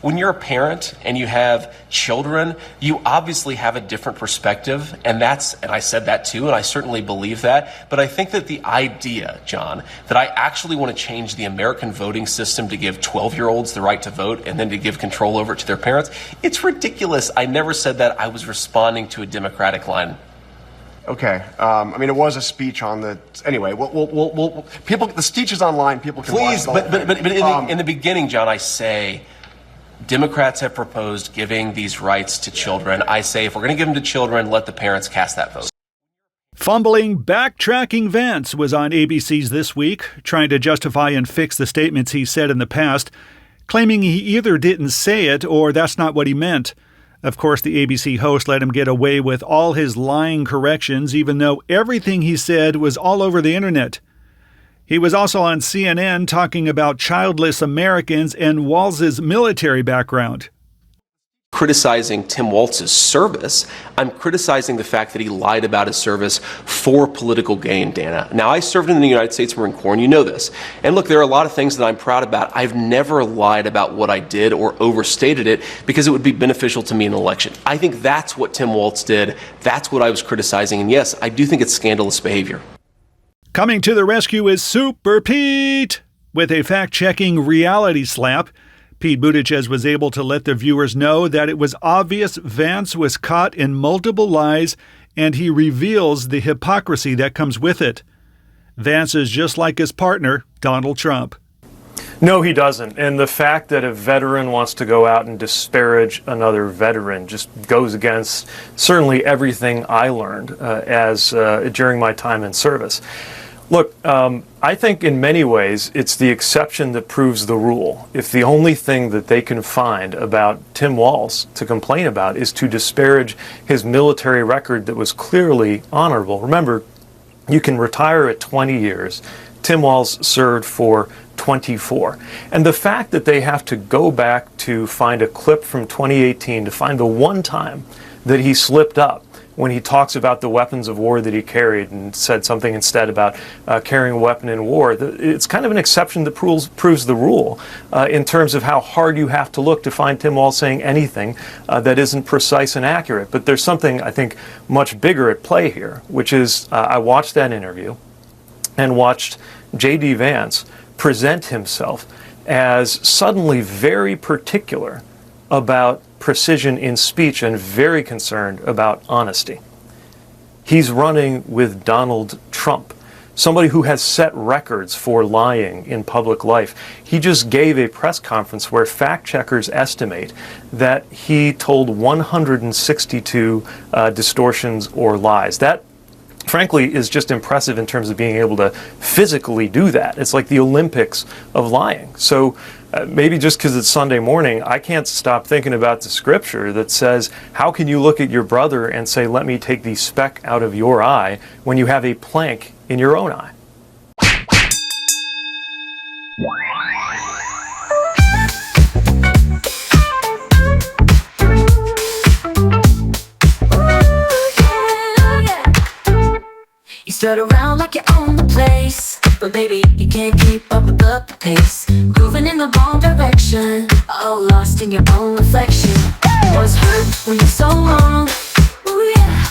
when you're a parent and you have children, you obviously have a different perspective, and I said that too, and I certainly believe that. But I think that the idea, John, that I actually want to change the American voting system to give 12-year-olds the right to vote and then to give control over it to their parents, it's ridiculous. I never said that. I was responding to a Democratic line. Okay. I mean, it was a speech on the. Anyway, we'll people. The speech is online. People can please, watch it. But in the beginning, John, I say Democrats have proposed giving these rights to children. I say if we're going to give them to children, let the parents cast that vote. Fumbling, backtracking Vance was on ABC's This Week, trying to justify and fix the statements he said in the past, claiming he either didn't say it or that's not what he meant. Of course, the ABC host let him get away with all his lying corrections, even though everything he said was all over the internet. He was also on CNN talking about childless Americans and Walz's military background. Criticizing Tim Walz's service, I'm criticizing the fact that he lied about his service for political gain, Dana. Now, I served in the United States Marine Corps, and you know this. And look, there are a lot of things that I'm proud about. I've never lied about what I did or overstated it because it would be beneficial to me in an election. I think that's what Tim Walz did. That's what I was criticizing. And yes, I do think it's scandalous behavior. Coming to the rescue is Super Pete with a fact-checking reality slap. Pete Buttigieg was able to let the viewers know that it was obvious Vance was caught in multiple lies, and he reveals the hypocrisy that comes with it. Vance is just like his partner, Donald Trump. No, he doesn't. And the fact that a veteran wants to go out and disparage another veteran just goes against certainly everything I learned during my time in service. Look, I think in many ways it's the exception that proves the rule. If the only thing that they can find about Tim Walz to complain about is to disparage his military record that was clearly honorable. Remember, you can retire at 20 years. Tim Walz served for 24. And the fact that they have to go back to find a clip from 2018 to find the one time that he slipped up when he talks about the weapons of war that he carried and said something instead about carrying a weapon in war, it's kind of an exception that proves the rule in terms of how hard you have to look to find Tim Walz saying anything that isn't precise and accurate. But there's something, I think, much bigger at play here, which is I watched that interview and watched JD Vance present himself as suddenly very particular about precision in speech and very concerned about honesty. He's running with Donald Trump, somebody who has set records for lying in public life. He just gave a press conference where fact checkers estimate that he told 162 distortions or lies. That frankly is just impressive in terms of being able to physically do that. It's like the Olympics of lying. So maybe just because it's Sunday morning, I can't stop thinking about the scripture that says, how can you look at your brother and say, let me take the speck out of your eye when you have a plank in your own eye? You strut around like you own the place, but baby, you can't keep up with the pace. Moving in the wrong direction, all lost in your own reflection. Was hurt when you're so wrong. Ooh yeah,